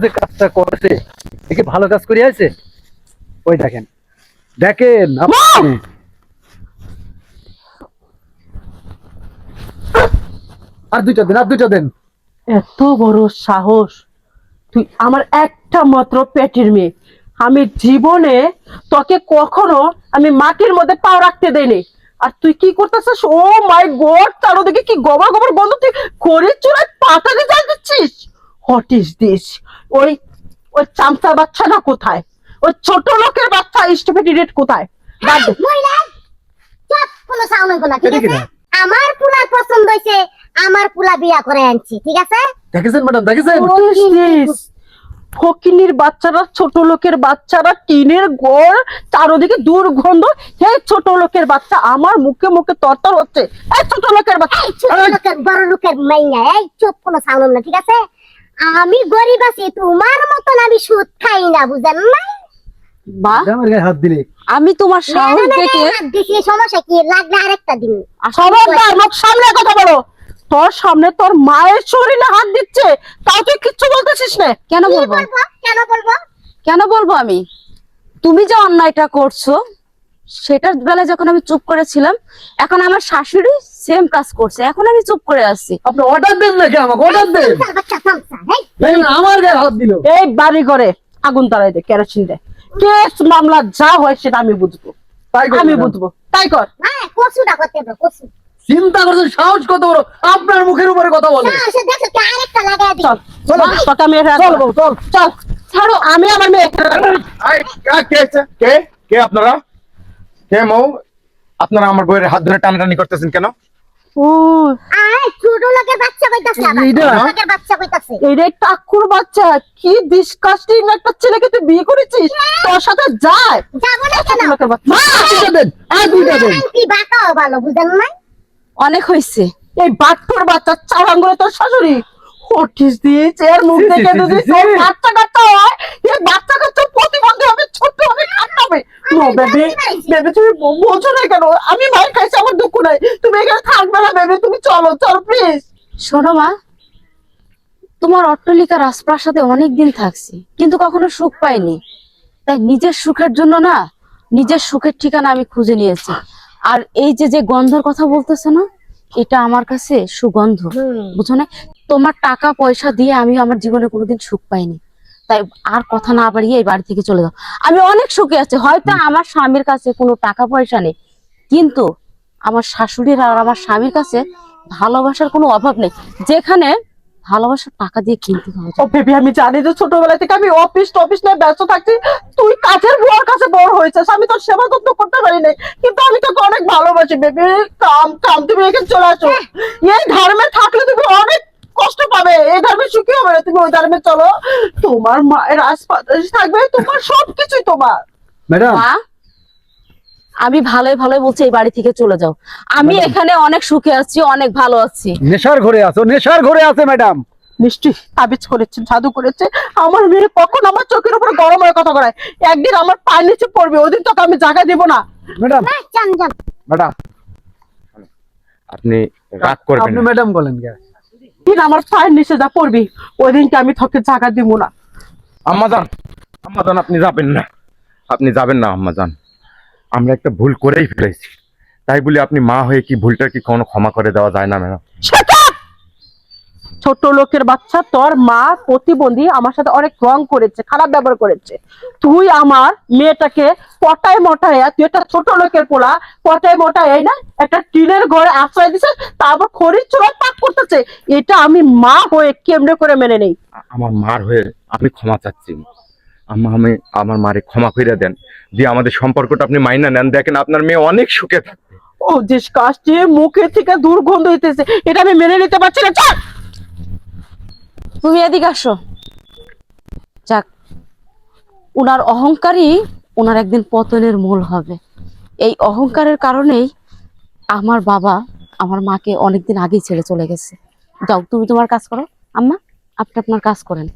যে কাজটা করেছে দেখে ভালো কাজ করে আছে। ওই দেখেন দেখেন আপনি। আর দুইটা দেন। এত বড় সাহস! তুই আমার একটা মাত্র পেটের মেয়ে, আমি জীবনে তোকে কখনো আমি মাটির মধ্যে পাও রাখতে দেয়নি। আর তুই কি করতেছিস? ও মাই গড, চারদিকে কি গোবর গোবর গন্ধ! তুই খড়ির চুলায় পাতা দিয়ে জ্বাল দিচ্ছিস? What is this? ওই ওই চামচা বাচ্চাটা কোথায়? ওই ছোট লোকের বাচ্চা স্টুপিড ইডিয়েট কোথায়? বাদ দে। কোনো সাউন্ড হইব না, ঠিক আছে? আমার পুলা পছন্দ হইছে, আমার পুলা বিয়া করে আনছি, ঠিক আছে? দেখেছেন ম্যাডাম, দেখেছেন? ফকিনির বাচ্চারা, ছোট লোকের বাচ্চারা, টিনের ঘর, চারদিকে দুর্গন্ধ। হে ছোট লোকের বাচ্চা, আমার মুখে মুখে তরতর হচ্ছে। এই ছোট লোকের বাচ্চা, ছোট লোকের বড় লোকের মাইয়া, এই চুপ, কোনো সাউন্ড না, ঠিক আছে? আমি গরিব আছি, তোমার মতন আমি সুদ খাই না, বুঝেন না? বা আমার গায়ে হাত দিলে আমি তোমার সাহস দেখে দিছি, সমস্যা কি? লাগলে আরেকটা দিন। খবরদার, মুখ সামনে কথা বলো। তোর সামনে তোর মায়ের শরীরে হাত দিচ্ছে, তাও তুই কিচ্ছু বলতেছিস না। কেন বলবো? কেন বলবো? কেন বলবো? আমি, তুমি যে অন্যায়টা করছো সেটার বেলায় যখন আমি চুপ করেছিলাম, এখন আমার শাশুড়ি সেম কাজ করছে, এখন আমি চুপ করে আছি। আপনি অর্ডার দেন নাকি? আমাকে অর্ডার দেন। বাচ্চা থামসা, এই দেখেন আমার গায়ে হাত দিল। এই বাড়ি ঘরে আগুন ধরাই দে, কেরোসিন দে, কেস মামলা যা হয় সেটা আমি বুঝবো। তাই কর আমি ম্যাডাম। বুঝবো, তাই কর। হ্যাঁ, কচুটা করতে হবে, কচু। চিন্তা করছেন সাহস কত বড়, আপনার মুখের উপরে কথা বলে। না, সে দেখো কি আরেকটা লাগায় দিই। চল চলো তোকে আমি এটা চল বউ, চল। চল ছাড়ো, আমি আমার মেয়ে কে কে আপনারা? কে মৌ? আপনারা আমার বইয়ের হাত ধরে টানাটানি করতেছেন কেন? ও আয়, ছোট লোকের বাচ্চা কইতাছে, আবার এইটা? ছোট লোকের বাচ্চা কইতাছে। এইটা টাকুর বাচ্চা, কি ডিসকাস্টিং একটা ছেলেকে তুই বিয়ে করেছিস, তোর সাথে যায়? যাবো না কেন? লোকের বাচ্চা। মা, দুইটা দেন, আর দুইটা দেন। কি বাঁকাও ভালো, বুঝেন না? অনেক হয়েছে। এই বাট্টুর বাচ্চা চালাঙ্গুলো তোর শাশুড়ি। হোটিস দিয়েছে এর মুখ ছি, ছি, দেখে ছি, যদি ছি, ছি। তোর বাচ্চা কাচ্চা হয়, এই বাচ্চা কাচ্চা প্রতিবন্ধী হবে, ছোট হবে, কান্নাবে। নো বেবি, বেবি তুমি বোঝো না কেন? আমি মার খাইছি, আমার দুঃখ নাই। তুমি এখানে থাকবে না বেবি, তুমি চলো চলো প্লিজ। শোনো মা, তোমার অট্টালিকা রাজপ্রাসাদে অনেকদিন থাকছি, কিন্তু কখনো সুখ পাইনি। তাই নিজের সুখের জন্য না, নিজের সুখের ঠিকানা আমি খুঁজে নিয়েছি। আর এই যে যে গন্ধের কথা বলতেছে না, এটা আমার কাছে সুগন্ধ, বুঝো না? তোমার টাকা পয়সা দিয়ে আমি আমার জীবনে কোনোদিন সুখ পাইনি। তাই আর কথা না বাড়িয়ে এই বাড়ি থেকে চলে যাও। আমি অনেক সুখে আছি, হয়তো আমার স্বামীর কাছে কোনো টাকা পয়সা নেই, কিন্তু আমার শাশুড়ির আর আমার স্বামীর কাছে ভালোবাসার কোনো অভাব নেই, যেখানে ভালোবাসার টাকা দিয়ে কিনতে পাওয়া ও যায়। বেবি, আমি জানি যে ছোটবেলা থেকে আমি অফিস নিয়ে ব্যস্ত থাকছি, তুই কাজের বুয়ার কাছে বড় হয়েছিস, আমি তোর সেবা যত্ন করতে পারি নাই, কিন্তু আমি তোকে অনেক ভালোবাসি বেবি। কাম কাম, তুমি এখানে চলে আসো। এই ধর্মে থাকলে তুমি অনেক কষ্ট পাবে, এই ধর্মে সুখী হবে না। তুমি ওই ধর্মে চলো, তোমার মায়ের আশপাশে থাকবে, তোমার সবকিছুই তোমার। ম্যাডাম, মা, আমি ভালোই ভালোই বলছি এই বাড়ি থেকে চলে যাও। আমি এখানে অনেক সুখে আছি, অনেক ভালো আছি। নেশার ঘরে আছো, নেশার ঘরে আছে ম্যাডাম। নিশ্চয়ই তাবিজ করেছে, জাদু করেছে। আমার মেয়ে কখন আমার চোখের উপর গরম হয়ে কথা বলায়, একদিন আমার পায়ের নিচে পড়বে, ওদিন তোকে আমি জায়গা দিব না। ম্যাডাম, যান যান। ম্যাডাম, আপনি রাগ করবেন আপনি না। ম্যাডাম বলেন কে? দিন আমার পায়ের নিচে যা পড়বি, ওই দিনকে আমি তোকে জায়গা দিব না। আম্মাজান, আম্মাজান, আপনি যাবেন না, আপনি যাবেন না আম্মাজান। আমরা একটা ভুল করেই ফেলেছি, তাই বলে আপনি মা হয়ে কি ভুলটা কি কোনো ক্ষমা করে দেওয়া যায় না ম্যাডাম? Shut up! ছোট লোকের বাচ্চা, তোর মা প্রতিবন্ধী, আমার সাথে অনেক রং করেছে, খারাপ ব্যবহার করেছে। তুই আমার মেয়েটাকে পটায় মটায়, তুই একটা ছোট লোকের পোলা, পটায় মটায় না একটা টিনের ঘরে আশ্রয় দিছে, তারপর খড়ির চুলায় পাক করতেছে। এটা আমি মা হয়ে কেমনে করে মেনে নেই? আমার মার হয়ে আমি ক্ষমা চাচ্ছি আম্মা, আমি আমার মারে ক্ষমা করে দেন, দিয়ে আমাদের সম্পর্কটা আপনি মাইনা নেন। দেখেন আপনার মেয়ে অনেক সুখে থাকবে। ও ডিসকাস্টিং, মুখে থেকে দুর্গন্ধ হইতেছে, এটা আমি মেনে নিতে পারছি না। চল, তুমি এদিকে আসো। যাক, উনার অহংকারই উনার একদিন পতনের মূল হবে। এই অহংকারের কারণেই আমার বাবা আমার মাকে অনেকদিন আগেই ছেড়ে চলে গেছে। যাও, তুমি তোমার কাজ করো। আম্মা, আপনি আপনার কাজ করেন।